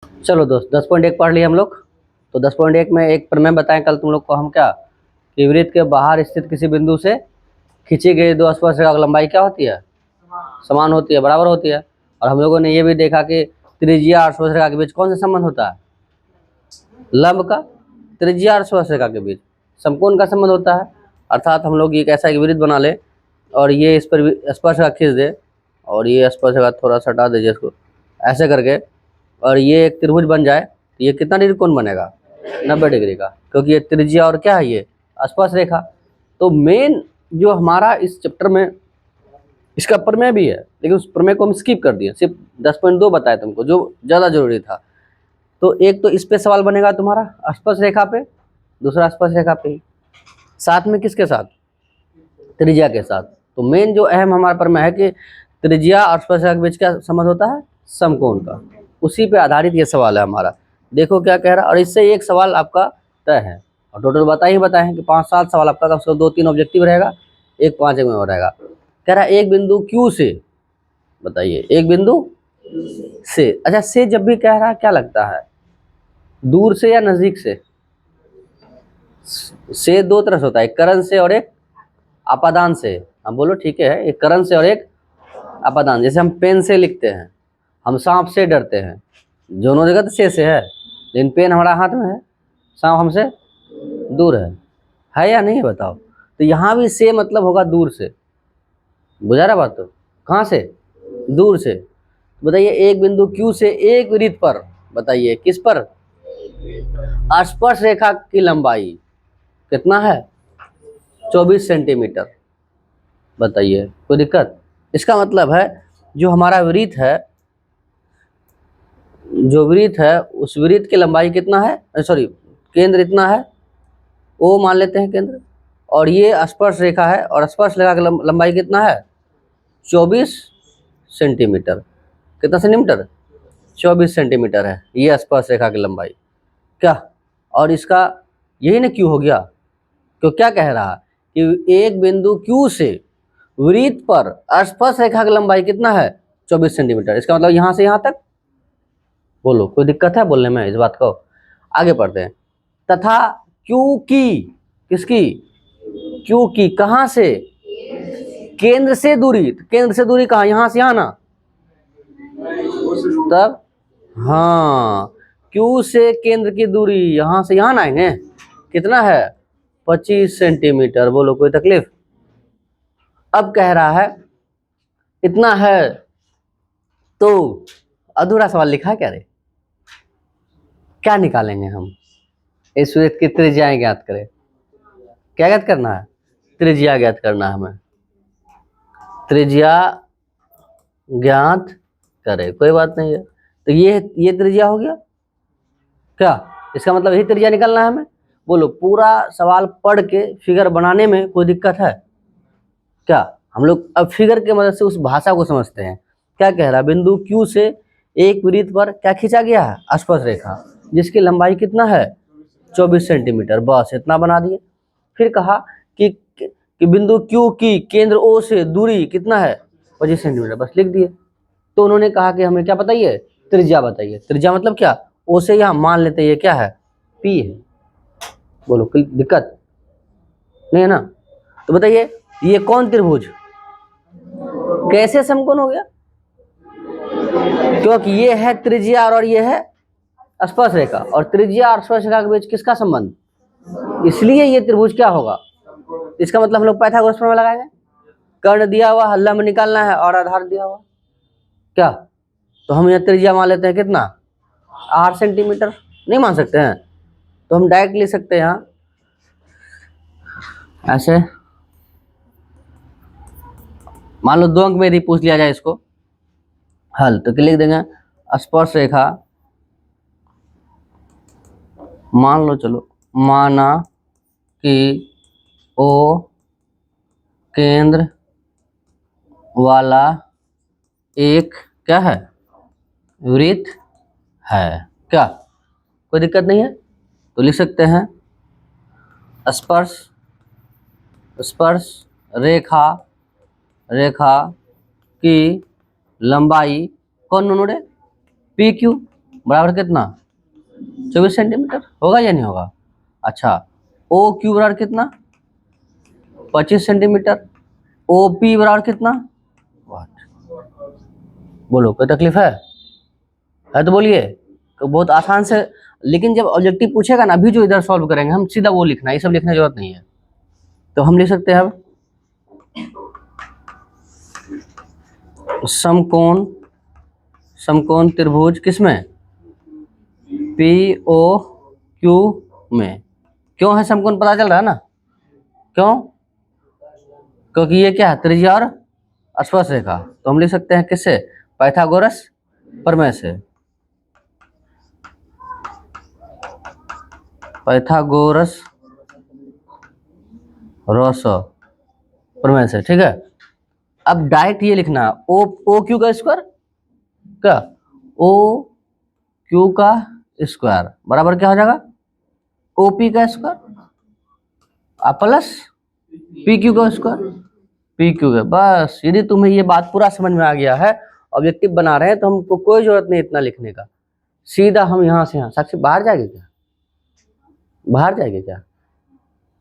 चलो दोस्त 10.1 पढ़ लिए हम लोग। तो 10.1 में एक प्रमेय बताएं कल तुम लोग को हम क्या कि वृत्त के बाहर स्थित किसी बिंदु से खींची गई दो स्पर्शरेखा की लंबाई क्या होती है, समान होती है, बराबर होती है। और हम लोगों ने ये भी देखा कि त्रिज्या और स्पर्शरेखा के बीच कौन सा संबंध होता है, लंब का। त्रिज्या और स्पर्शरेखा के बीच समकोण का संबंध होता है। अर्थात हम लोग एक ऐसा एक वृत्त बना ले और ये इस पर स्पर्शरेखा खींच दे और ये स्पर्शरेखा थोड़ा सा हटा दीजिए इसको ऐसे करके, और ये एक त्रिभुज बन जाए तो ये कितना डिग्री कोण बनेगा, 90 डिग्री का, क्योंकि ये त्रिज्या और क्या है, ये स्पर्श रेखा। तो मेन जो हमारा इस चैप्टर में इसका प्रमेय भी है, लेकिन उस प्रमेय को हम स्किप कर दिए, सिर्फ 10.2 बताए तुमको जो ज़्यादा जरूरी था। तो एक तो इस पे सवाल बनेगा तुम्हारा स्पर्श रेखा पे, दूसरा स्पर्श रेखा पे ही, साथ में किसके साथ, त्रिज्या के साथ। तो मेन जो अहम हमारा प्रमेय है कि त्रिज्या और स्पर्श रेखा के बीच क्या संबंध होता है, समकोण का। उसी पे आधारित ये सवाल है हमारा। देखो क्या कह रहा है, और इससे एक सवाल आपका तय है। और टोटल बताए हैं कि 5-7 सवाल आपका, कम से कम 2-3 ऑब्जेक्टिव रहेगा, एक 5 एक में हो रहेगा। कह रहा है एक बिंदु Q से, बताइए एक बिंदु से, अच्छा से जब भी कह रहा है क्या लगता है, दूर से या नजदीक से दो तरह से होता है, एक करण से और एक अपादान से। हम बोलो ठीक है, एक करण से और एक अपादान। जैसे हम पेन से लिखते हैं, हम सांप से डरते हैं, दोनों जगह तो से है, लेकिन पेन हमारा हाथ में है, सांप हमसे दूर है या नहीं बताओ। तो यहाँ भी से मतलब होगा दूर से, बुझा रहा बात। तो कहाँ से, दूर से। बताइए एक बिंदु Q से एक वृत्त पर, बताइए किस पर, स्पर्श रेखा की लंबाई कितना है, 24 सेंटीमीटर। बताइए कोई दिक्कत। इसका मतलब है जो हमारा वृत्त है, जो वृत्त है उस वृत्त की लंबाई कितना है, सॉरी केंद्र इतना है, वो मान लेते हैं केंद्र, और ये स्पर्श रेखा है और स्पर्श रेखा की लंबाई कितना है, 24 सेंटीमीटर। कितना सेंटीमीटर, 24 सेंटीमीटर है ये स्पर्श रेखा की लंबाई क्या। और इसका यही ना क्यू हो गया, तो क्या कह रहा कि एक बिंदु Q से वृत्त पर स्पर्श रेखा की लंबाई कितना है, 24 सेंटीमीटर। इसका मतलब यहाँ से यहाँ तक। बोलो कोई दिक्कत है बोलने में इस बात को। आगे पढ़ते हैं। तथा Q की, किसकी, Q की कहाँ से, केंद्र से दूरी। केंद्र से दूरी कहाँ, यहाँ से यहाँ ना, तब हाँ, Q से केंद्र की दूरी यहाँ से यहाँ आएंगे, कितना है, 25 सेंटीमीटर। बोलो कोई तकलीफ। अब कह रहा है इतना है, तो अधूरा सवाल लिखा है क्या रे, क्या निकालेंगे हम, इस वृत्त की त्रिज्याएं ज्ञात करें। क्या ज्ञात करना है, त्रिज्या ज्ञात करना है हमें, त्रिज्या ज्ञात करें, कोई बात नहीं है। तो ये त्रिज्या हो गया क्या, इसका मतलब यही त्रिज्या निकालना है हमें। बोलो पूरा सवाल पढ़ के फिगर बनाने में कोई दिक्कत है क्या। हम लोग अब फिगर के मदद से उस भाषा को समझते हैं। क्या कह रहा है, बिंदु Q से एक वृत्त पर क्या खींचा गया है, स्पर्श रेखा, जिसकी लंबाई कितना है, 24 सेंटीमीटर। बस इतना बना दिए। फिर कहा कि बिंदु Q की केंद्र O से दूरी कितना है, 25 सेंटीमीटर। बस लिख दिए। तो उन्होंने कहा कि हमें क्या बताइए, त्रिज्या बताइए। त्रिज्या मतलब क्या, O से यहाँ मान लेते ये क्या है, P है। बोलो कोई दिक्कत नहीं है ना। तो बताइए ये कौन त्रिभुज, कैसे समकोण हो गया, क्योंकि ये है त्रिज्या और ये है स्पर्श रेखा, और त्रिज्या और स्पर्श रेखा के बीच किसका संबंध, इसलिए ये त्रिभुज क्या होगा। इसका मतलब हम लोग पाइथागोरस प्रमेय लगाएंगे। कर्ण दिया हुआ, लंब निकालना है और आधार दिया हुआ क्या। तो हम यहाँ त्रिज्या मान लेते हैं कितना, 8 सेंटीमीटर। नहीं मान सकते हैं तो हम डायरेक्ट ले सकते हैं यहाँ ऐसे। मान लो 2 अंक में यदि पूछ लिया जाए इसको हल, तो क्या लिख देंगे, स्पर्श रेखा, मान लो चलो माना कि ओ केंद्र वाला एक क्या है, वृत्त है क्या, कोई दिक्कत नहीं है। तो लिख सकते हैं स्पर्श, स्पर्श रेखा, रेखा की लंबाई कौन नोड़े, PQ बराबर कितना 24 सेंटीमीटर होगा या नहीं होगा। अच्छा ओ क्यू बराबर कितना 25 सेंटीमीटर, ओ पी बराबर कितना बोलो कोई तकलीफ है तो बोलिए। तो बहुत आसान से, लेकिन जब ऑब्जेक्टिव पूछेगा ना अभी जो इधर सॉल्व करेंगे हम सीधा वो लिखना है, ये सब लिखने की जरूरत नहीं है। तो हम लिख सकते हैं अब समकोण त्रिभुज किसमें पी ओ क्यू में। क्यों है समकोण पता चल रहा है ना, क्यों, क्योंकि ये क्या है त्रिज्या और स्पर्श रेखा। तो हम लिख सकते हैं किससे पाइथागोरस प्रमेय से, पाइथागोरस रस प्रमेय से, ठीक है। अब डायरेक्ट ये लिखना ओ क्यू का स्क्वायर, क्या ओ क्यू का स्क्वायर बराबर क्या हो जाएगा ओपी का स्क्वायर प्लस पी क्यू का स्क्वायर, पी क्यू का। बस यदि तुम्हें ये बात पूरा समझ में आ गया है, ऑब्जेक्टिव बना रहे हैं तो हमको कोई जरूरत नहीं इतना लिखने का, सीधा हम यहाँ से यहाँ। साक्षी बाहर जाएगी क्या, बाहर जाएगी क्या,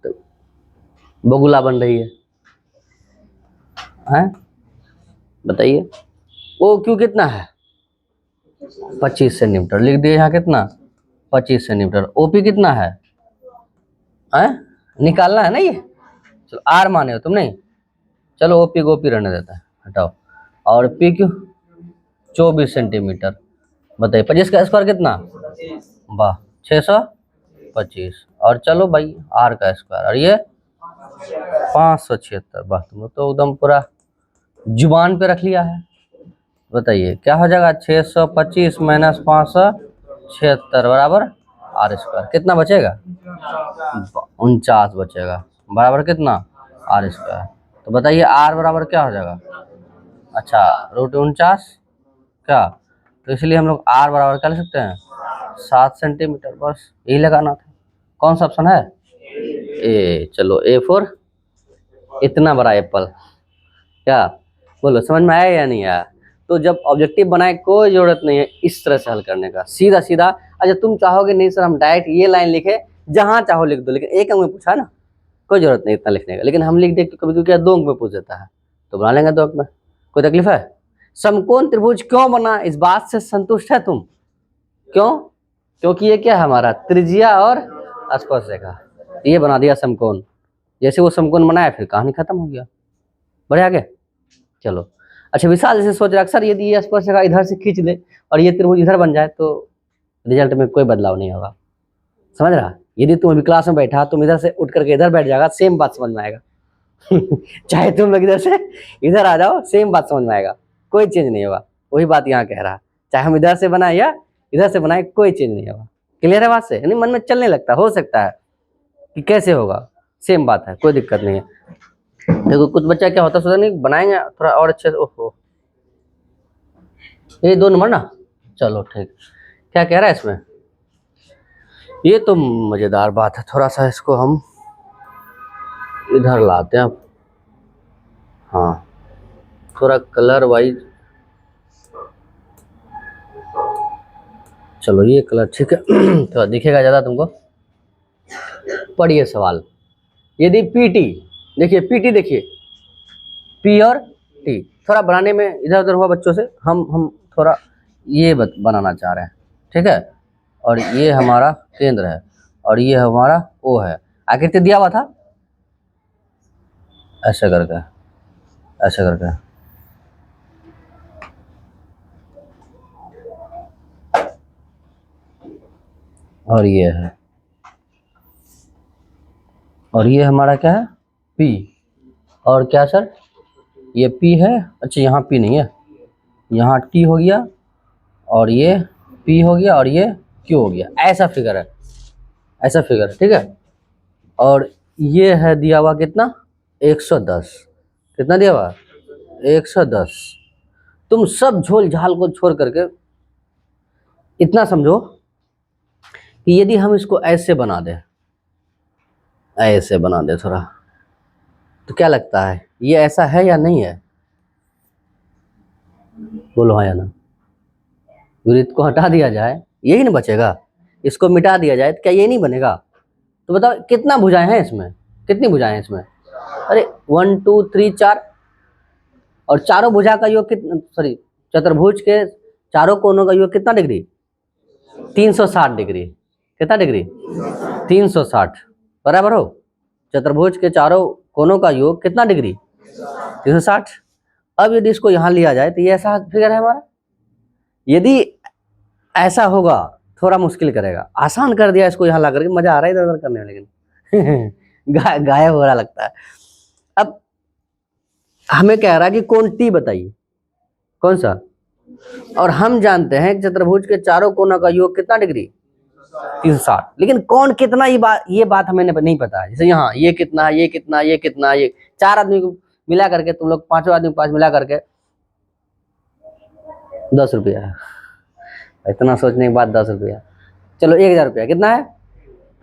तो बगुला बन रही है बताइए। ओ क्यू कितना है 25 सेंटीमीटर, लिख दिए यहाँ कितना 25 सेंटीमीटर। ओपी कितना है निकालना है ना ये, चलो आर माने हो तुम नहीं, चलो ओपी को ओपी रहने देता है, हटाओ। और पी क्यू 24 सेंटीमीटर, बताइए 25 का स्क्वायर कितना वाह 625। और चलो भाई आर का स्क्वायर, और ये 576। वाह तुम तो एकदम पूरा जुबान पे रख लिया है। बताइए क्या हो जाएगा 625 माइनस 576 बराबर आर स्क्वायर, कितना बचेगा 49 बचेगा, बराबर कितना आर स्क्वायर। तो बताइए आर बराबर क्या हो जाएगा, अच्छा √49 क्या, तो इसलिए हम लोग आर बराबर क्या लिख सकते हैं 7 सेंटीमीटर, बस यही लगाना था। कौन सा ऑप्शन है ए, चलो ए फॉर इतना बड़ा एप्पल, क्या बोलो समझ में आया या नहीं आया। तो जब ऑब्जेक्टिव बनाए कोई जरूरत नहीं है इस तरह से हल करने का, सीधा सीधा। अच्छा तुम चाहोगे नहीं सर हम डायरेक्ट ये लाइन लिखे, जहां चाहो लिख दो, लेकिन एक अंक में पूछा ना कोई जरूरत नहीं इतना लिखने का, लेकिन हम लिख दे कभी कभी क्या 2 अंक में पूछ देता है तो बना लेंगे 2 अंक में, कोई तकलीफ है। समकोण त्रिभुज क्यों बना, इस बात से संतुष्ट है तुम, क्यों, क्योंकि ये क्या है हमारा त्रिज्या और स्पर्श रेखा, ये बना दिया समकोण। जैसे वो समकोण बनाया फिर कहानी खत्म हो गया, बढ़े आगे चलो। अच्छा विशाल जैसे सोच रहा अक्सर यदि ये स्पर्श रेखा इधर से खींच दे और ये त्रिभुज इधर बन जाए तो रिजल्ट में कोई बदलाव नहीं होगा, समझ रहा। यदि तुम अभी क्लास में बैठा तुम इधर से उठ करके इधर बैठ जाएगा सेम बात समझ में आएगा चाहे तुम लोग इधर से इधर आ जाओ सेम बात समझ में आएगा, कोई चेंज नहीं होगा। वही बात यहाँ कह रहा, चाहे हम इधर से बनाए या इधर से बनाए कोई चेंज नहीं होगा। क्लियर है बात से, यानी मन में चलने लगता हो सकता है कि कैसे होगा, सेम बात है कोई दिक्कत नहीं है। देखो कुछ बच्चा क्या होता है सोचा नहीं बनाएंगे थोड़ा और अच्छे से, ओहो ये 2 नंबर ना, चलो ठीक। क्या कह रहा है इसमें, ये तो मजेदार बात है, थोड़ा सा इसको हम इधर लाते हैं। हाँ थोड़ा कलर वाइज, चलो ये कलर ठीक है थोड़ा दिखेगा ज्यादा तुमको। पढ़िए सवाल, यदि पीटी, देखिए पीटी देखिए पी और टी थोड़ा बनाने में इधर उधर हुआ बच्चों से, हम थोड़ा ये बनाना चाह रहे हैं, ठीक है। और ये हमारा केंद्र है और ये हमारा ओ है, आकृति दिया हुआ था ऐसे करके, ऐसे करके, और ये है, और ये हमारा क्या है पी, और क्या सर ये पी है, अच्छा यहाँ पी नहीं है, यहाँ टी हो गया और ये पी हो गया और ये क्यू हो गया, ऐसा फिगर है, ऐसा फिगर है, ठीक है। और ये है दिया हुआ कितना 110, कितना दिया हुआ 110। तुम सब झोल झाल को छोड़ करके इतना समझो कि यदि हम इसको ऐसे बना दें, ऐसे बना दे थोड़ा, तो क्या लगता है ये ऐसा है या नहीं है, बोलो हाँ या ना। वृत्त को हटा दिया जाए यही नहीं बचेगा, इसको मिटा दिया जाए तो क्या ये नहीं बनेगा? तो बताओ कितना भुजाएं हैं इसमें, कितनी भुजाएं हैं इसमें? अरे 1 2 3 4, और चारों भुजा का योग कितना, सॉरी चतुर्भुज के चारों कोनों का योग कितना डिग्री? 360 डिग्री। कितना डिग्री? 360 बराबर हो। चतुर्भुज के चारों कोनों का योग कितना डिग्री? 360। अब यदि इसको यहाँ लिया जाए तो ये ऐसा फिगर है हमारा। यदि ऐसा होगा थोड़ा मुश्किल करेगा, आसान कर दिया इसको यहाँ ला करके, मजा आ रहा है इधर उधर करने में, लेकिन गायब हो रहा लगता है। अब हमें कह रहा है कि कोण टी बताइए कौन सा, और हम जानते हैं कि चतुर्भुज के चारों कोनों का योग कितना डिग्री? 360। लेकिन कौन कितना, ये बात हमें नहीं पता है। जैसे यहाँ ये कितना, ये कितना, ये कितना, ये 4 आदमी को मिला करके, तुम लोग 5 आदमी के पास मिला करके 10 रुपया, इतना सोचने के बाद 10 रुपया, चलो 1000 रुपया कितना है,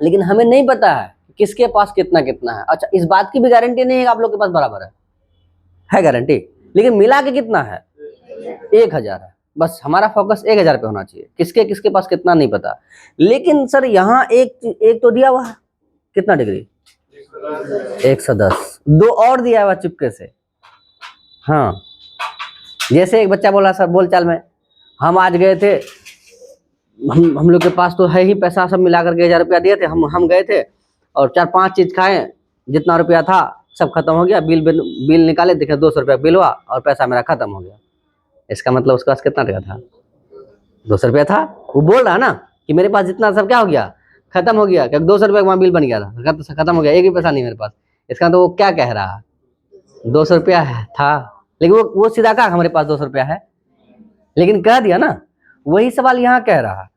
लेकिन हमें नहीं पता है किसके पास कितना कितना है। अच्छा, इस बात की भी गारंटी नहीं है कि आप लोग के पास बराबर है गारंटी, लेकिन मिला के कितना है? 1000 है। बस हमारा फोकस 1000 पे होना चाहिए, किसके किसके पास कितना नहीं पता। लेकिन सर यहाँ एक तो दिया हुआ है कितना डिग्री? 110। 2 और दिया हुआ चुपके से। हाँ, जैसे एक बच्चा बोला सर बोलचाल में, हम आज गए थे, हम लोग के पास तो है ही पैसा, सब मिला करके 1000 रुपया दिए थे, हम गए थे और 4-5 चीज खाए, जितना रुपया था सब खत्म हो गया, बिल निकाले, देखे 200 रुपया बिल हुआ और पैसा मेरा खत्म हो गया। इसका मतलब उसके पास कितना टका था? 200 रुपया था। वो बोल रहा है ना कि मेरे पास जितना सब क्या हो गया, खत्म हो गया, क्या 200 रुपया का वहाँ बिल बन गया था, खत्म हो गया, एक भी पैसा नहीं मेरे पास। इसका तो वो क्या कह रहा है? 200 रुपया था, लेकिन वो सीधा कहा हमारे पास 200 रुपया है, लेकिन कह दिया ना। वही सवाल यहाँ कह रहा है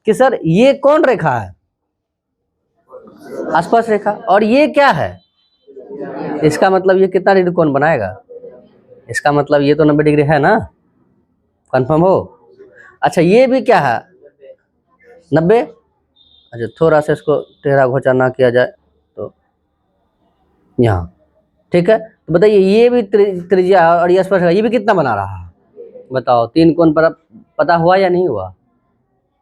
कि सर ये कौन रेखा है? स्पर्श रेखा। और ये क्या है? इसका मतलब ये कितना डिग्री कोण बनाएगा? इसका मतलब ये तो 90 डिग्री है ना, कंफर्म हो? अच्छा, ये भी क्या है? 90। अच्छा, थोड़ा सा इसको टेढ़ा घोचा ना किया जाए तो यहाँ, ठीक है। तो बताइए ये भी त्रिज्या और ये स्पर्श, ये भी कितना बना रहा है? बताओ, 3 कोण पर पता हुआ या नहीं हुआ?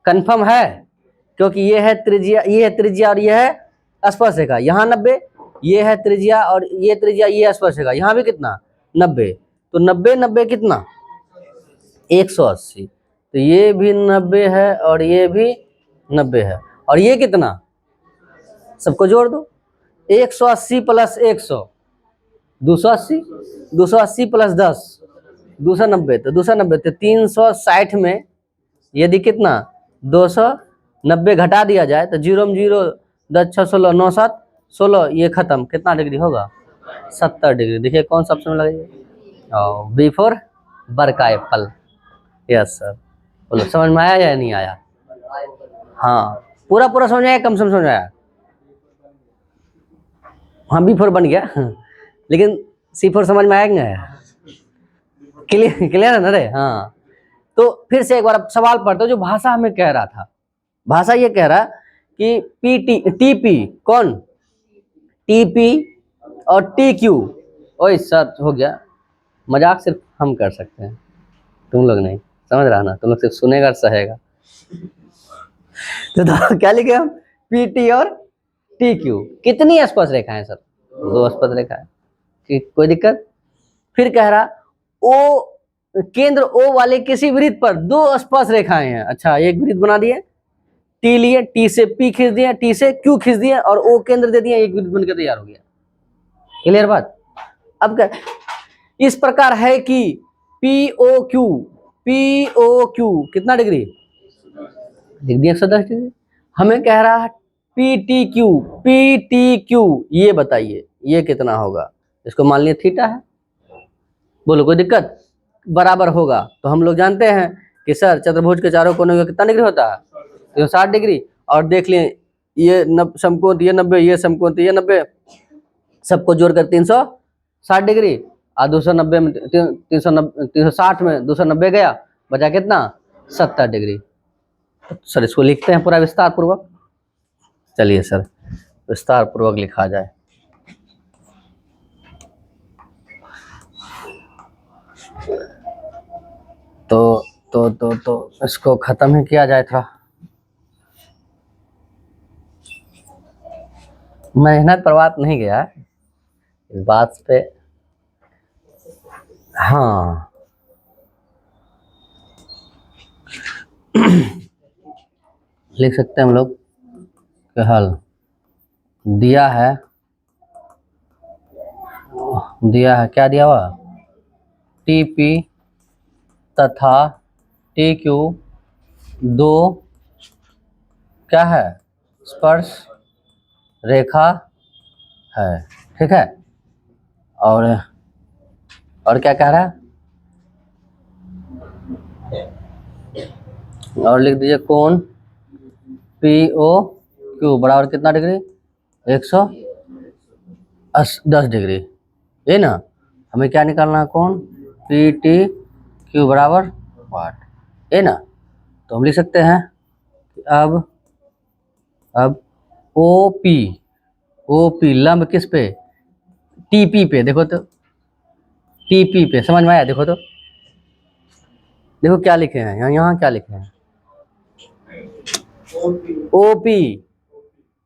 कंफर्म है, क्योंकि ये है त्रिज्या, ये है त्रिज्या और ये है स्पर्श रेखा। यहाँ 90, ये है त्रिज्या और ये त्रिज्या, ये स्पर्श रेखा, यहाँ भी कितना? 90। तो 90 90 कितना? 180। तो ये भी 90 है और ये भी 90 है, और ये कितना? सबको जोड़ दो, 180 प्लस 100 280, 280 प्लस 10 290, तो 290, तो 360 में यदि कितना 290 घटा दिया जाए तो 0 में 0, 10 6 16 9 7 16, ये खत्म, कितना डिग्री होगा? 70 डिग्री। देखिए कौन सा ऑप्शन में लगेगा? बी फॉर बरका एप्पल। Yes sir. बोलो समझ में आया या नहीं आया? हाँ, पूरा पूरा समझ आया, कम समझ आया? हाँ, बी फोर बन गया, लेकिन C4 समझ में आएगा? क्लियर है ना रे? हाँ। तो फिर से एक बार सवाल पढ़ते जो भाषा हमें कह रहा था। भाषा ये कह रहा कि टीपी कौन? टीपी और TQ। ओए सर हो गया, मजाक सिर्फ हम कर सकते हैं, तुम लोग नहीं, समझ रहा ना? तुम लोग सिर्फ सुनेगा और सहेगा। तो क्या लिखे हम? PT और TQ। कितनी स्पर्श रेखा है सर? 2 स्पर्श रेखा है, कोई दिक्कत? फिर कह रहा ओ केंद्र O वाले किसी वृत्त पर 2 स्पर्श रेखाएं हैं। अच्छा, एक वृत्त बना दिए, T लिए, T से P खींच दिए, T से Q खींच दिए और O केंद्र दे दिए, एक वृत्त बनकर तैयार हो गया। क्लियर बात? अब क्या इस प्रकार है कि POQ कितना डिग्री? लिख दिया 110 डिग्री। हमें कह रहा है PTQ, ये बताइए ये कितना होगा? इसको मान लिया थीटा है, बोलो कोई दिक्कत? बराबर होगा। तो हम लोग जानते हैं कि सर चतुर्भुज के चारों कोनों का कितना डिग्री होता है? 360 डिग्री। और देख लें ये समकोण, ये 90, ये समकोण, ये 90, सबको जोड़कर 360 डिग्री। और 290 में 360 में 290 गया, बचा कितना? 70 डिग्री। सर इसको लिखते हैं पूरा विस्तार पूर्वक। चलिए सर विस्तार पूर्वक लिखा जाए। तो इसको खत्म ही किया जाए था। मेहनत पर बात नहीं गया इस बात पे। हाँ लिख सकते हैं हम लोग कि हल दिया है क्या दिया हुआ, टीपी तथा टीक्यू दो क्या है, स्पर्श रेखा है, ठीक है। और क्या कह रहा है, और लिख दीजिए कोण पी ओ क्यू बराबर कितना डिग्री, 110 डिग्री, ये ना। हमें क्या निकालना है, कोण पी टी क्यू बराबर वाट, ये ना। तो हम लिख सकते हैं कि अब ओ पी लंब किस पे, टीपी पे। देखो तो टीपी पे, समझ में आया, देखो तो देखो क्या लिखे हैं यहाँ क्या लिखे हैं,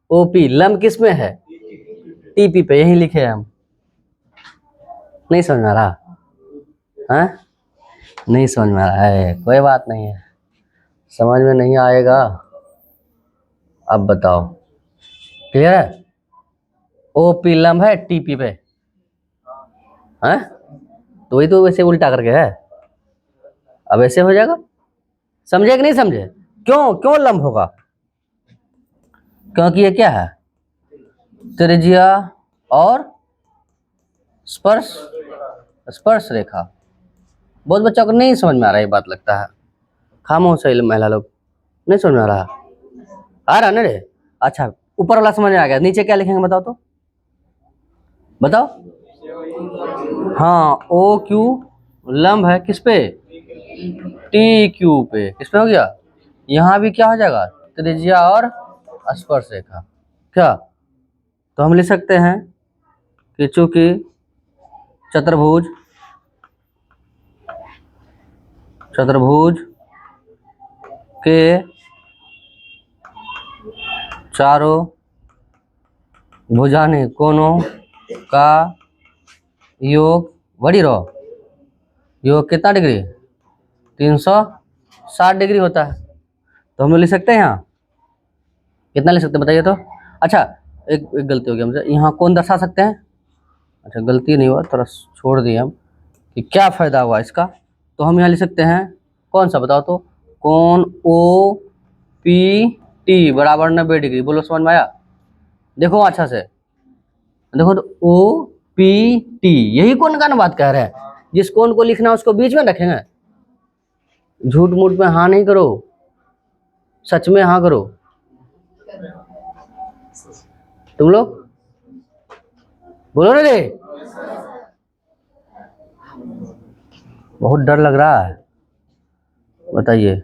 ओपी लंब किस में है, टीपी पे, यही लिखे हैं हम। नहीं समझ में आ रहा, हाँ नहीं समझ में आ रहा है, कोई बात नहीं है, समझ में नहीं आएगा। अब बताओ क्लियर है, ओपी लंब है टीपी पे, हैं तो वही तो वैसे उल्टा करके है, अब ऐसे हो जाएगा, समझे कि नहीं समझे, क्यों लंब होगा, क्योंकि ये क्या है, त्रिज्या और स्पर्श रेखा। बहुत बच्चों को नहीं समझ में आ रहा है, ये बात लगता है, खामोश है महिला लोग, नहीं समझ में आ रहा, आ रहा ना रे। अच्छा ऊपर वाला समझ में आ गया, नीचे क्या लिखेंगे बताओ तो, बताओ। हाँ ओ क्यू लंब है किस पे, टी क्यू पे, किस पे हो गया, यहाँ भी क्या हो जाएगा, त्रिज्या और स्पर्श रेखा, क्या। तो हम लिख सकते हैं कि चूंकि चतुर्भुज के चारों भुजाने कोणों का योग बड़ी रहो, योग कितना डिग्री, 360 डिग्री होता है। तो हम लिख सकते हैं यहाँ कितना लिख सकते हैं बताइए तो। अच्छा एक गलती हो गया मुझे, यहाँ कौन दर्शा सकते हैं, अच्छा गलती नहीं हुआ, थोड़ा छोड़ दिए हम कि क्या फायदा हुआ इसका। तो हम यहाँ लिख सकते हैं कौन सा बताओ तो, कोण ओ पी टी बराबर 90 डिग्री, बोलो समझ में आया, देखो अच्छा से देखो तो ओ पी टी, यही कोण का ना बात कह रहे हैं, जिस कोण को लिखना है उसको बीच में रखेंगे, झूठ मूठ में हाँ नहीं करो, सच में हाँ करो तुम लोग, बोलो ना रे, बहुत डर लग रहा है, बताइए।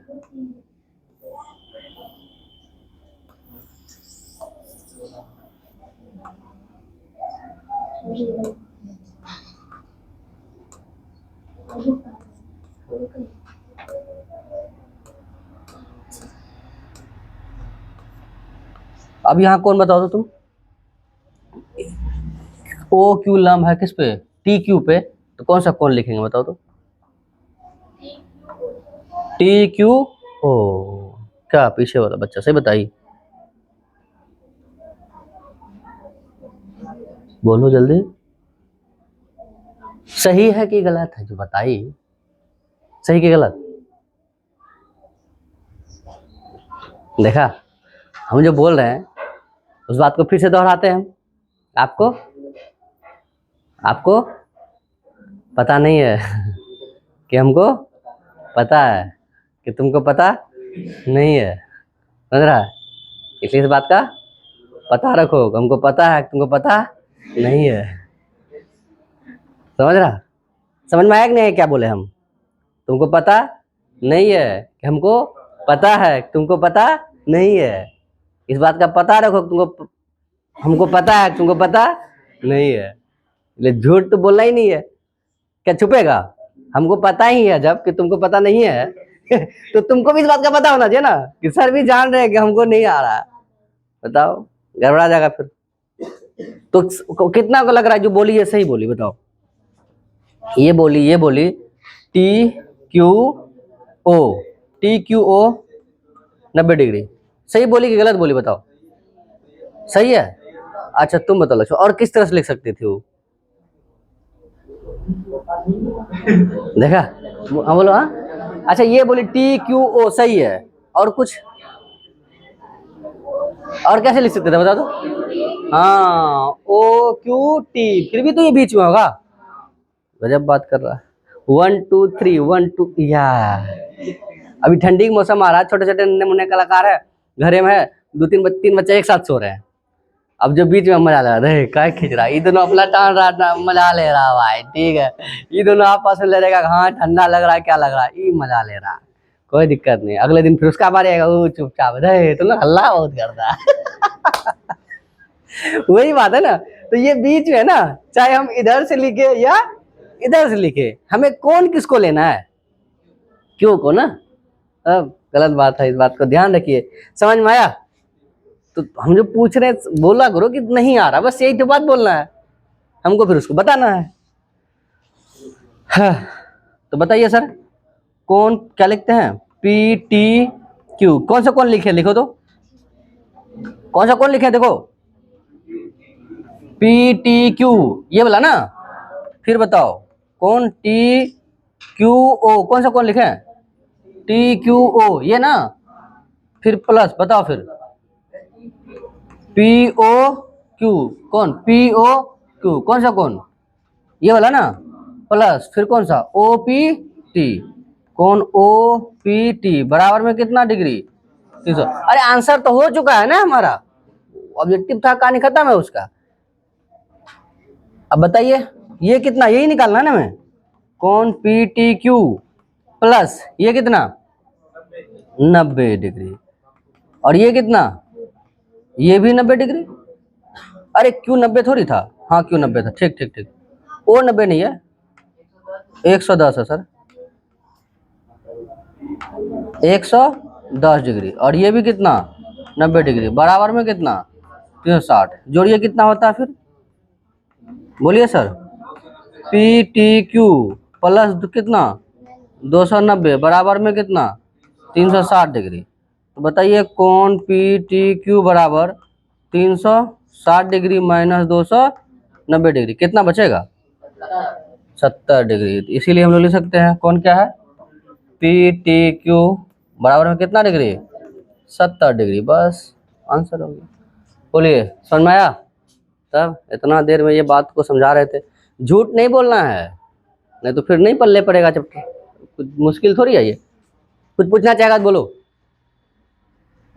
अब यहाँ कौन बताओ तो तुम, ओ क्यू लंब है किस पे, टी क्यू पे, तो कौन सा कौन लिखेंगे बताओ तो, टी क्यू ओ, क्या पीछे वाला बच्चा सही बताइए, बोलो जल्दी, सही है कि गलत है जो बताइए, सही कि गलत, देखा हम जो बोल रहे हैं उस बात को फिर से दोहराते हैं हम, आपको पता नहीं है कि हमको पता है कि तुमको पता नहीं है, समझ रहा है, इसलिए इस बात का पता रखो, हमको पता है तुमको पता नहीं है, समझ रहा, समझ में आया कि नहीं, क्या बोले हम, तुमको पता नहीं है कि हमको पता है तुमको पता नहीं है, इस बात का पता रखो, तुमको हमको पता है तुमको पता नहीं है, इसलिए झूठ तो बोलना ही नहीं है, क्या छुपेगा, हमको पता ही है जब कि तुमको पता नहीं है तो तुमको भी इस बात का पता होना चाहिए ना कि सर भी जान रहे हैं कि हमको नहीं आ रहा है, बताओ गड़बड़ा जाएगा फिर। तो कितना को लग रहा है जो बोली है सही बोली, बताओ। ये बोली T Q O, T Q O 90 degree, सही बोली कि गलत बोली, बताओ। सही है। अच्छा तुम बताओ लक्ष्मण, और किस तरह से लिख सकती थी वो? देखा, हाँ बोलो। हाँ अच्छा, ये बोली टी क्यू ओ सही है, और कुछ और कैसे लिख सकते थे बता दो? हाँ ओ क्यू टी, फिर भी तो ये बीच में होगा। गजब बात कर रहा है। 1 2 3 1 2 या अभी ठंडी का मौसम आ रहा है, छोटे छोटे नन्हे मुन्ने कलाकार है घरे में है, तीन बच्चे एक साथ सो रहे हैं। अब जो बीच में मजा ले रहा है, क्या खींच रहा है, ये दोनों अपना टान रहा, मजा ले रहा भाई, ठीक है। ये दोनों आपस में ले रहेगा, हाँ ठंडा लग रहा है, क्या लग रहा है, ये मजा ले रहा है, कोई दिक्कत नहीं। अगले दिन फिर उसका बारी आएगा, वो चुपचाप रहे, तो ना हल्ला बहुत करता है। वही बात है ना। तो ये बीच में ना, चाहे हम इधर से लिखे या इधर से लिखे, हमें कौन किसको लेना है, क्यों को ना। अब गलत बात है, इस बात को ध्यान रखिए। समझ में आया? तो हम जो पूछ रहे हैं बोला करो कि नहीं आ रहा, बस यही तो बात बोलना है हमको, फिर उसको बताना है। हाँ, तो बताइए सर, कौन क्या लिखते हैं? पी टी क्यू, कौन सा कौन लिखे, लिखो तो, कौन सा कौन लिखे, देखो पी टी क्यू, ये बोला ना। फिर बताओ कौन टी क्यू ओ, कौन सा कौन लिखे? टी क्यू ओ, ये ना। फिर प्लस, बताओ फिर पी ओ क्यू, कौन पी ओ क्यू, कौन सा कौन, ये वाला ना। प्लस फिर कौन सा ओ पी टी, कौन ओ पी टी बराबर में कितना डिग्री? 300। अरे आंसर तो हो चुका है ना हमारा, ऑब्जेक्टिव था, कहानी खत्म है उसका। अब बताइए ये कितना, यही निकालना है ना हमें। कौन पी टी क्यू प्लस ये कितना 90 डिग्री, और ये कितना, ये भी 90 डिग्री। अरे क्यू 90 थोड़ी था, हाँ क्यू 90 था, ठीक ठीक ठीक। ओ 90 नहीं है, 110 है सर, 110 डिग्री, और ये भी कितना 90 डिग्री, बराबर में कितना 360। जोड़िए कितना होता है फिर, बोलिए sir. P T Q plus कितना 290 बराबर में कितना 360 डिग्री। तो बताइए कौन पी टी क्यू बराबर 360 डिग्री माइनस 290 डिग्री, कितना बचेगा? 70 डिग्री। इसीलिए हम लोग लिख सकते हैं कौन क्या है, पी टी क्यू बराबर में कितना डिग्री, 70 डिग्री। बस आंसर हो गया। बोलिए समझ में आया? तब इतना देर में ये बात को समझा रहे थे, झूठ नहीं बोलना है, नहीं तो फिर नहीं पल्ले पड़ेगा चैप्टर। कुछ मुश्किल थोड़ी है ये। कुछ पूछना चाहेगा तो बोलो,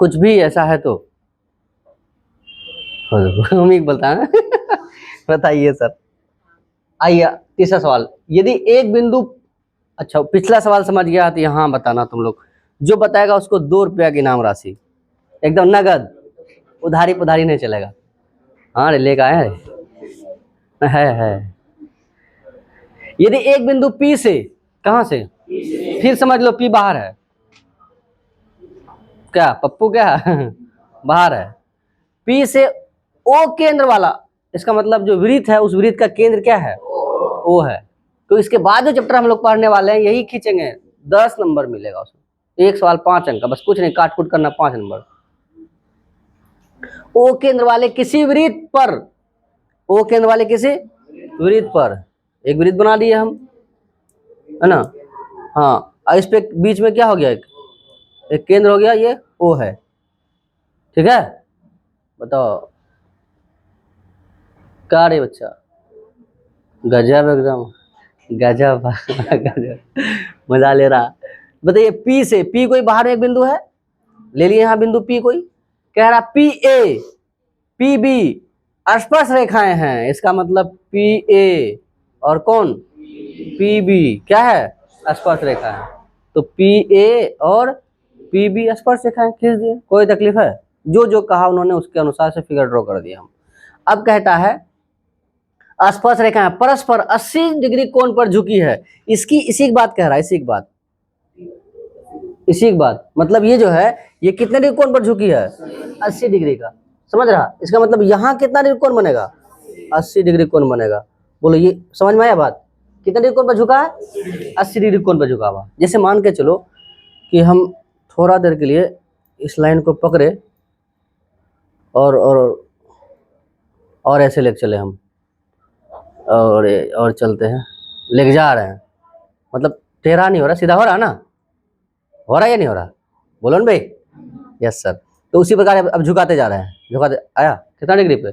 कुछ भी ऐसा है तो। उम्मीद बोलता है। बताइए सर। आइए तीसरा सवाल, यदि एक बिंदु, अच्छा पिछला सवाल समझ गया तो यहाँ बताना तुम लोग, जो बताएगा उसको 2 रुपया की इनाम राशि, एकदम नगद, उधारी पुधारी नहीं चलेगा। हाँ रे लेकर आए है। यदि एक बिंदु P से, कहां से, फिर समझ लो P बाहर है, क्या पप्पू क्या बाहर है। P से O केंद्र वाला, इसका मतलब जो वृत्त है उस वृत्त का केंद्र क्या है, O है। तो इसके बाद जो चैप्टर हम लोग पढ़ने वाले हैं यही खींचेंगे, 10 नंबर मिलेगा उसमें, एक सवाल 5 अंक का, बस कुछ नहीं, काट कूट करना, 5 नंबर। O केंद्र वाले किसी वृत्त पर, O केंद्र वाले किसी वृत्त पर, एक वृत्त बना दिए हम, है ना। हाँ इस पे बीच में क्या हो गया, एक केंद्र हो गया, ये O है, ठीक है। बताओ क्या रे बच्चा, गजब एकदम गजब। गजब मजा ले रहा। बताइए P से, P कोई बाहर में एक बिंदु है, ले लिए यहाँ बिंदु P, कोई कह रहा P A P B स्पर्श रेखाएं हैं, इसका मतलब P A और कौन P B क्या है, स्पर्श रेखा है। तो P A और P B स्पर्श रेखाएं खींच दिए, कोई तकलीफ है? जो जो कहा उन्होंने उसके अनुसार से फिगर ड्रॉ कर दिया हम। अब कहता है स्पर्श रेखा परस्पर 80 डिग्री कोण पर झुकी है, इसकी इसी की बात कह रहा है, इसी की बात मतलब ये जो है ये कितने डिग्री कोण पर झुकी है, 80 डिग्री का। समझ रहा? इसका मतलब यहाँ कितना डिग्री कोण बनेगा? 80 डिग्री कोण बनेगा। बोलो ये समझ में आया बात? कितना डिग्री कोण पर झुका है? 80 डिग्री कोण पर झुका हुआ। जैसे मान के चलो कि हम थोड़ा देर के लिए इस लाइन को पकड़े और ऐसे लेके चले हम, और चलते हैं, लेके जा रहे हैं, मतलब टेढ़ा नहीं हो रहा, सीधा हो रहा ना? हो रहा या नहीं हो रहा? बोलो ना भाई। Yes sir. तो उसी प्रकार अब झुकाते जा रहे हैं, झुकाते आया कितना डिग्री पे?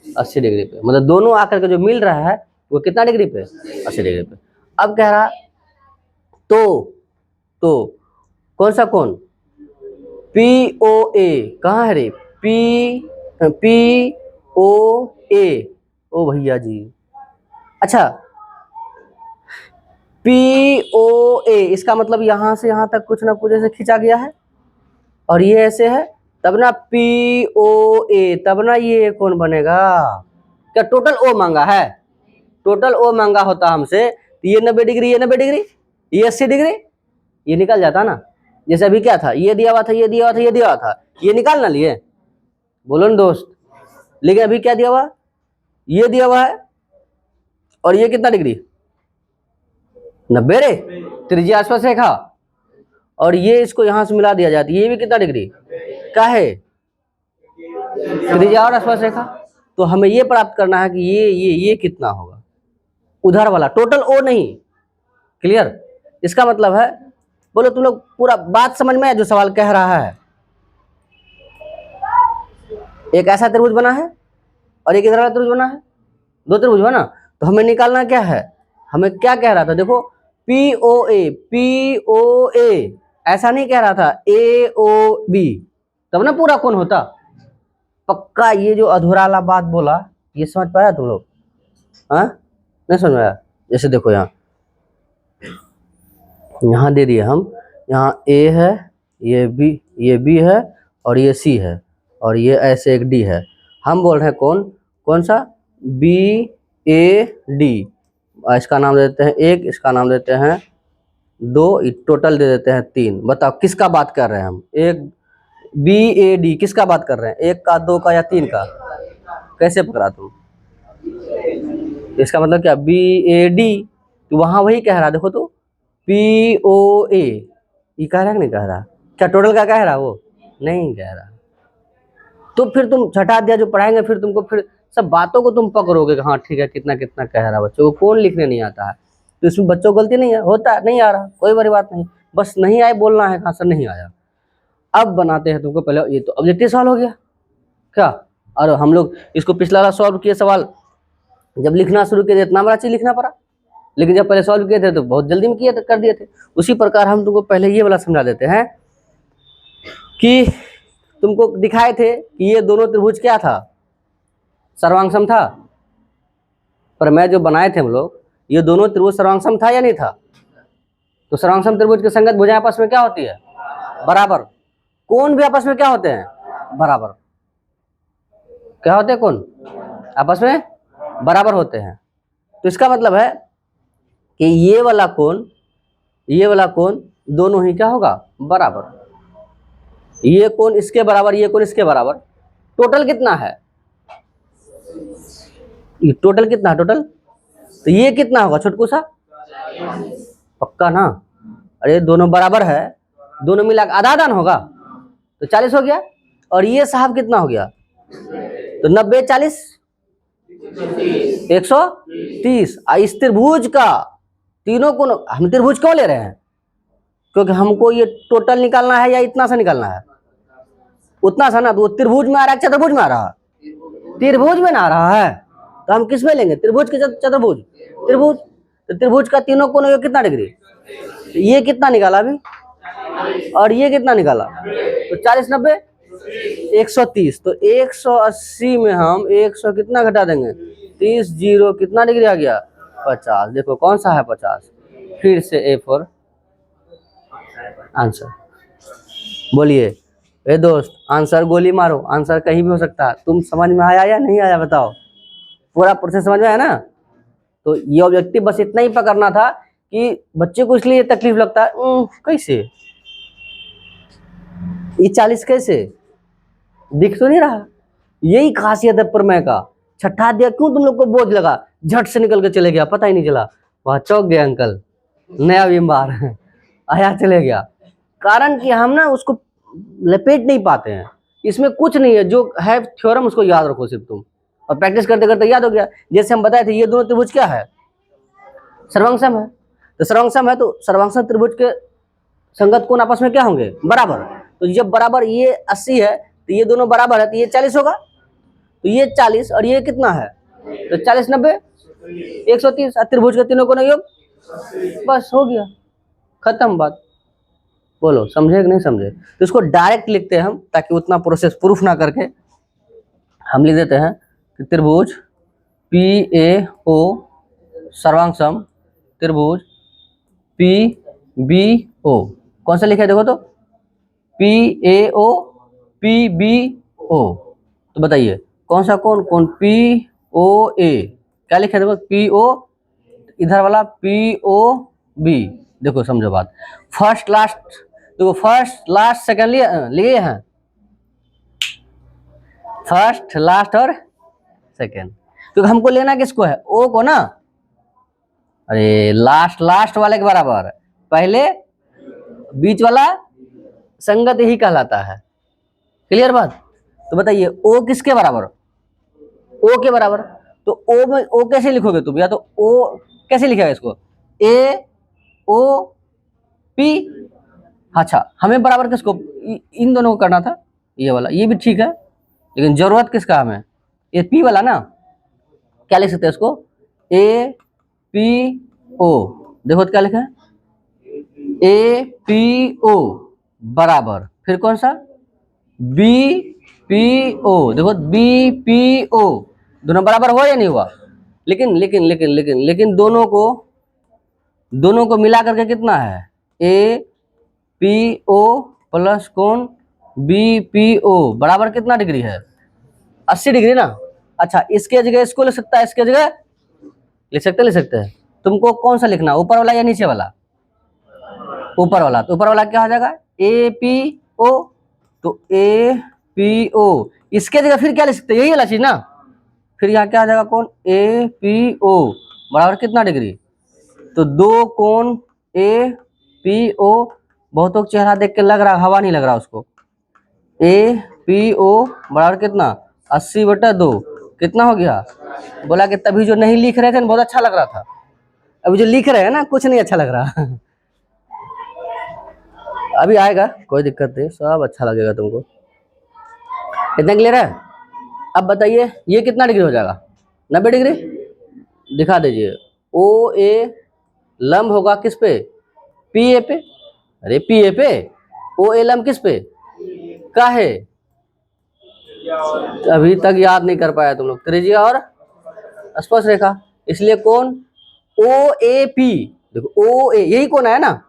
80 डिग्री पे। मतलब दोनों आकर के जो मिल रहा है वो कितना डिग्री पे? 80 डिग्री पे। अब कह रहा तो कौन सा कोण? POA कहाँ है रे? POA। ओ भैया जी, अच्छा POA इसका मतलब यहाँ से यहाँ तक कुछ ना कुछ ऐसे खींचा गया है और ये ऐसे है, तब ना POA, तब ना ये कौन बनेगा? क्या टोटल O मांगा है? टोटल O मांगा होता हमसे तो ये 90 डिग्री, ये 90 डिग्री, ये 80 डिग्री, ये निकल जाता ना। जैसे अभी क्या था, ये दिया हुआ था, ये दिया हुआ था, ये दिया हुआ था, ये निकाल ना लिए? बोलो ना दोस्त। लेकिन अभी क्या दिया हुआ? ये दिया हुआ है और ये कितना डिग्री? 90 रे, त्रिज्या आसपास रेखा, और ये इसको यहां से मिला दिया जाता है, ये भी कितना डिग्री का है? त्रिज्या और आसपास रेखा। तो हमें ये प्राप्त करना है कि ये कितना होगा, उधर वाला, टोटल O नहीं। क्लियर? इसका मतलब है, बोलो तुम लोग पूरा बात समझ में आया जो सवाल कह रहा है? एक ऐसा त्रिभुज बना है और एक इधर वाला त्रिभुज बना है, दो त्रिभुज बना। तो हमें निकालना क्या है? हमें क्या कह रहा था? देखो POA ऐसा नहीं कह रहा था AOB, तब ना पूरा कोण होता। पक्का ये जो अधूरा वाला बात बोला, ये समझ पाया तुम लोग? हाँ, नहीं समझ आया? जैसे देखो यहाँ दे दिए हम, यहाँ A है, ये B है और ये C है और ये ऐसे एक D है। हम बोल रहे हैं कौन सा? BAD। इसका नाम दे देते हैं 1, इसका नाम देते हैं 2, टोटल दे देते हैं 3। बताओ किसका बात कर रहे हैं हम? एक BAD किसका बात कर रहे हैं? 1 का, 2 का या 3 का? कैसे पकड़ा तुम? इसका मतलब क्या? BAD। तो वहां वही कह रहा, देखो तो POA, ये कह रहा है कि नहीं कह रहा? क्या टोटल का कह रहा? वो नहीं कह रहा। तो फिर तुम छठा अध्याय जो पढ़ाएंगे फिर तुमको फिर सब बातों को तुम पकड़ोगे कि हाँ ठीक है, कितना कितना कह रहा। बच्चों को कौन लिखने नहीं आता है? तो इसमें बच्चों को गलती नहीं है, होता है, नहीं आ रहा, कोई बड़ी बात नहीं, बस नहीं आए बोलना है कहाँ से नहीं आया। अब बनाते हैं तुमको, पहले ये तो ऑब्जेक्टिव सवाल हो गया क्या? और हम लोग इसको पिछला वाला सॉल्व किए सवाल, जब लिखना शुरू किए थे इतना बड़ा चीज लिखना पड़ा, लेकिन जब पहले सॉल्व किए थे तो बहुत जल्दी में किए कर दिए थे। उसी प्रकार हम तुमको पहले ये वाला समझा देते हैं कि तुमको दिखाए थे कि ये दोनों त्रिभुज क्या था? सर्वांगसम था। पर मैं जो बनाए थे हम लोग, ये दोनों त्रिभुज सर्वांगसम था या नहीं था? तो सर्वांगसम त्रिभुज के संगत भुजाएं आपस में क्या होती है? बराबर। कोण भी आपस में क्या होते हैं? बराबर। क्या होते हैं? कोण आपस में बराबर होते हैं। तो इसका मतलब है कि ये वाला कोण दोनों ही क्या होगा? बराबर। ये कोण इसके बराबर, ये कोण इसके बराबर। टोटल कितना है? ये टोटल कितना है? टोटल तो ये कितना होगा छोटकू सा? पक्का ना? अरे दोनों बराबर है, दोनों मिला आधा आधा होगा तो 40 हो गया। और ये साहब कितना हो गया? तो 90 40 130। इस त्रिभुज का तीनों कोण, हम त्रिभुज क्यों ले रहे हैं? क्योंकि हमको ये टोटल निकालना है या इतना सा निकालना है? उतना सा ना। तो त्रिभुज में आ रहा है, चतुर्भुज में आ रहा है? त्रिभुज में ना आ रहा है तो हम किस में लेंगे? त्रिभुज के चतुर्भुज, त्रिभुज। तो त्रिभुज का तीनों कोण कितना डिग्री? तो ये कितना निकाला अभी और ये कितना निकाला? तो 40 90 130। तो 180 में हम 100 कितना घटा देंगे? 30 जीरो कितना डिग्री आ गया? 50। देखो कौन सा है 50? फिर से A फॉर आंसर। बोलिए ए दोस्त, आंसर गोली मारो, आंसर कहीं भी हो सकता है। तुम समझ में आया या नहीं आया बताओ? पूरा प्रोसेस समझ में आया ना? तो ये ऑब्जेक्टिव बस इतना ही पकड़ना था कि बच्चे को इसलिए तकलीफ लगता है कैसे ये 40 कैसे दिख तो नहीं रहा, यही खासियत है प्रमेय का। छठा दिया क्यों तुम लोग को बोझ लगा, झट से निकल के चले गया, पता ही नहीं चला। वहां चौक गया अंकल, नया बीमार आया चले गया। कारण कि हम ना उसको लपेट नहीं पाते हैं। इसमें कुछ नहीं है, जो है थ्योरम उसको याद रखो सिर्फ तुम, और प्रैक्टिस करते करते याद हो गया। जैसे हम बताए थे ये दोनों त्रिभुज क्या है, सर्वांगसम है। तो सर्वांगसम है तो सर्वांगसम त्रिभुज के संगत कोण आपस में क्या होंगे, बराबर। तो जब बराबर ये 80 है तो ये दोनों बराबर है तो ये 40 होगा। तो ये 40 और ये कितना है, तो 40 90 130, त्रिभुज के तीनों कोण योग, बस हो गया, खत्म बात। बोलो समझे कि नहीं समझे। तो इसको डायरेक्ट लिखते हैं हम, ताकि उतना प्रोसेस प्रूफ ना करके हम लिख देते हैं कि त्रिभुज PAO सर्वांगसम त्रिभुज PBO। कौन सा लिखा है देखो तो, PAO PBO। तो बताइए कौन सा कोण, कौन POA, क्या लिखा है देखो, PO इधर वाला POB। देखो समझो बात, फर्स्ट लास्ट, देखो फर्स्ट लास्ट सेकंड लिए हैं, फर्स्ट लास्ट और सेकंड। तो हमको लेना किसको है, O को ना। अरे लास्ट लास्ट वाले के बराबर, पहले बीच वाला संगत यही कहलाता है। क्लियर बात। तो बताइए O किसके बराबर, O के बराबर। तो O में O कैसे लिखोगे तुम, या तो O कैसे लिखेगा इसको, AOP। अच्छा हमें बराबर किसको, इन दोनों को करना था, ये वाला, ये भी ठीक है, लेकिन जरूरत किसका हमें, ये P वाला ना। क्या लिख सकते हैं इसको, APO। देखो तो क्या लिखा है, APO बराबर, फिर कौन सा, BPO। देखो BPO, दोनों बराबर हुआ या नहीं हुआ। लेकिन लेकिन लेकिन लेकिन लेकिन दोनों को मिला करके कितना है, APO प्लस कोण BPO बराबर कितना डिग्री है, 80 डिग्री ना। अच्छा इसके जगह इसको लिख सकता है, इसके जगह लिख सकते हैं। तुमको कौन सा लिखना, ऊपर वाला या नीचे वाला, ऊपर वाला। तो ऊपर वाला क्या हो जाएगा, APO। तो APO, इसके जगह फिर क्या लिख सकते हैं, यही वाला चीज ना। फिर यहाँ क्या आ जाएगा, कोण APO बराबर कितना डिग्री। तो दो कोण APO, बहुतों का चेहरा देख के लग रहा, हवा नहीं लग रहा उसको। APO बराबर कितना, 80/2, कितना हो गया। बोला कि तभी जो नहीं लिख रहे थे बहुत अच्छा लग रहा था, अभी जो लिख रहे हैं ना कुछ नहीं अच्छा लग रहा अभी आएगा, कोई दिक्कत नहीं, सब अच्छा लगेगा तुमको। इतना क्लियर है। अब बताइए ये कितना डिग्री हो जाएगा, 90 डिग्री। दिखा दीजिए, OA लंब होगा किस पे, PA पे। अरे PA पे, OA लंब किस पे, काहे, अभी तक याद नहीं कर पाया तुम लोग, त्रिज्या और स्पर्श रेखा। इसलिए कौन OAP, देखो OA यही कोण है ना,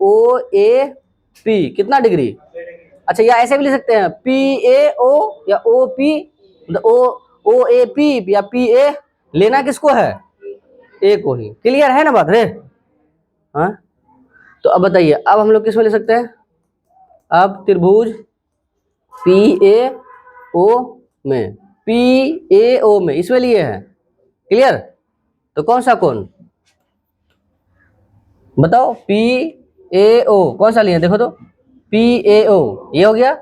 OAP कितना डिग्री। अच्छा या ऐसे भी लिख सकते हैं, PAO या OP, OAP या PA, लेना किसको है, A को ही। क्लियर है ना बात रे। हाँ तो अब बताइए, अब हम लोग किसमें ले सकते हैं, अब त्रिभुज PAO में, PAO में इसमें लिए हैं। क्लियर। तो कौन सा कोण बताओ, PAO कौन सा लिए, देखो तो PAO ये हो गया,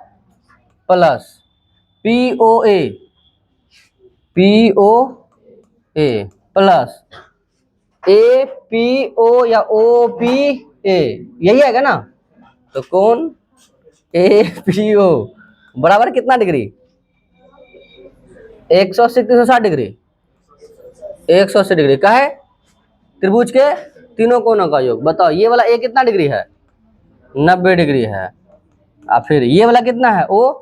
प्लस POA प्लस APO या OPA, यही आएगा ना। तो कौन APO बराबर कितना डिग्री, 180 360 डिग्री, 180 डिग्री का है, त्रिभुज के तीनों कोणों का योग। बताओ ये वाला A कितना डिग्री है, 90 डिग्री है। और फिर ये वाला कितना है, O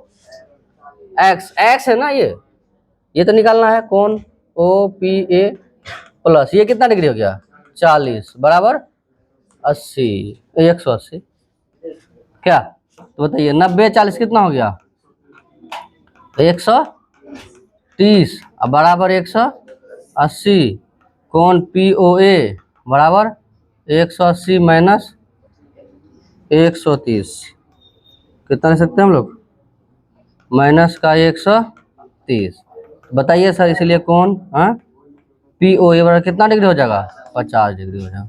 X है ना, ये तो निकालना है, कौन OPA प्लस ये कितना डिग्री हो गया, 40 बराबर 80, 180। क्या तो बताइए, 90 40 कितना हो गया, 130 अब बराबर 180, कौन POA बराबर 180 माइनस 130, कितना लिख सकते हैं हम लोग, माइनस का 30। बताइए सर इसलिए कौन, हाँ पी ओ ये बराबर कितना डिग्री हो जाएगा, 50 डिग्री हो जाएगा।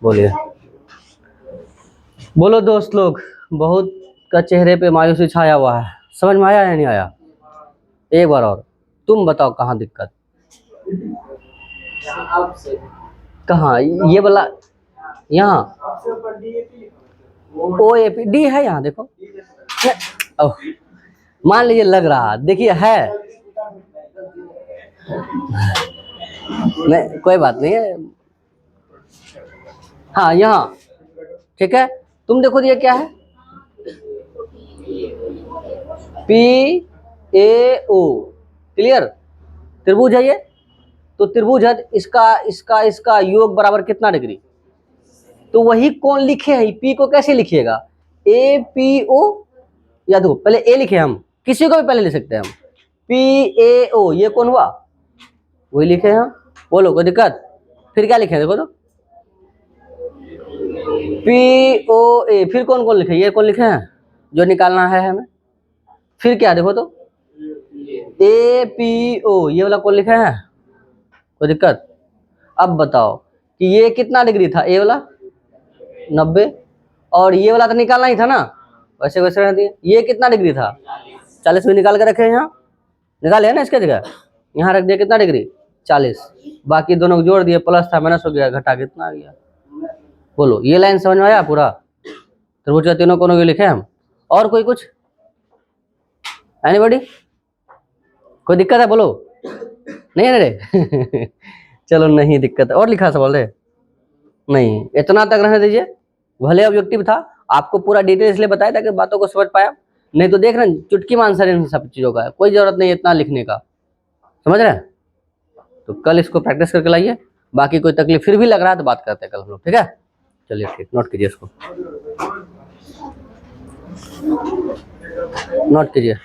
बोलिए, बोलो दोस्त लोग, बहुत का चेहरे पे मायूसी छाया हुआ है, समझ में आया या नहीं आया? एक बार और तुम बताओ कहाँ दिक्कत, कहाँ ये वाला, यहाँ ओ ए पी डी है, यहाँ देखो। ओह, मान लीजिए लग रहा, देखिए है, नहीं कोई बात नहीं है, हाँ यहाँ ठीक है। तुम देखो ये क्या है, पी ए ओ, क्लियर, त्रिभुज है ये, तो त्रिभुज है, इसका इसका इसका योग बराबर कितना डिग्री, तो वही कौन लिखे हैं, पी को कैसे लिखिएगा, ए पी ओ, या देखो पहले ए लिखे हम, किसी को भी पहले लिख सकते हैं हम, पी ए ओ, ये कौन हुआ, वही लिखे हैं। बोलो कोई दिक्कत, फिर क्या लिखे देखो तो, पी ओ ए, फिर कौन कौन लिखे, ये कौन लिखे हैं जो निकालना है हमें, फिर क्या देखो तो, ए पी ओ, ये वाला कौन लिखे हैं, कोई दिक्कत। अब बताओ कि ये कितना डिग्री था, ए वाला 90, और ये वाला तो निकालना ही था ना, वैसे वैसे रहती है, ये कितना डिग्री था, 40 में निकाल के रखे हैं, यहाँ निकाले है ना, इसके जगह यहाँ रख दिया, कितना डिग्री 40, बाकी दोनों को जोड़ दिए, प्लस था माइनस हो गया, घटा कितना आ गया। बोलो ये लाइन समझ में आया पूरा, त्रिभुज का तीनों कोनों के लिखे हम, और कोई कुछ, एनीबॉडी, कोई दिक्कत है बोलो, नहीं है रे चलो नहीं दिक्कत है, और लिखा सवाल है, नहीं इतना तक रहने दीजिए, भले ऑब्जेक्टिव था, आपको पूरा डिटेल इसलिए बताया ताकि बातों को समझ पाया, नहीं तो देख रहे हैं चुटकी में आंसर इन सब चीज़ों का है, कोई जरूरत नहीं है इतना लिखने का, समझ रहे हैं। तो कल इसको प्रैक्टिस करके लाइए, बाकी कोई तकलीफ फिर भी लग रहा है तो बात करते हैं कल हम लोग, ठीक है। चलिए ठीक, नोट कीजिए इसको, नोट कीजिए।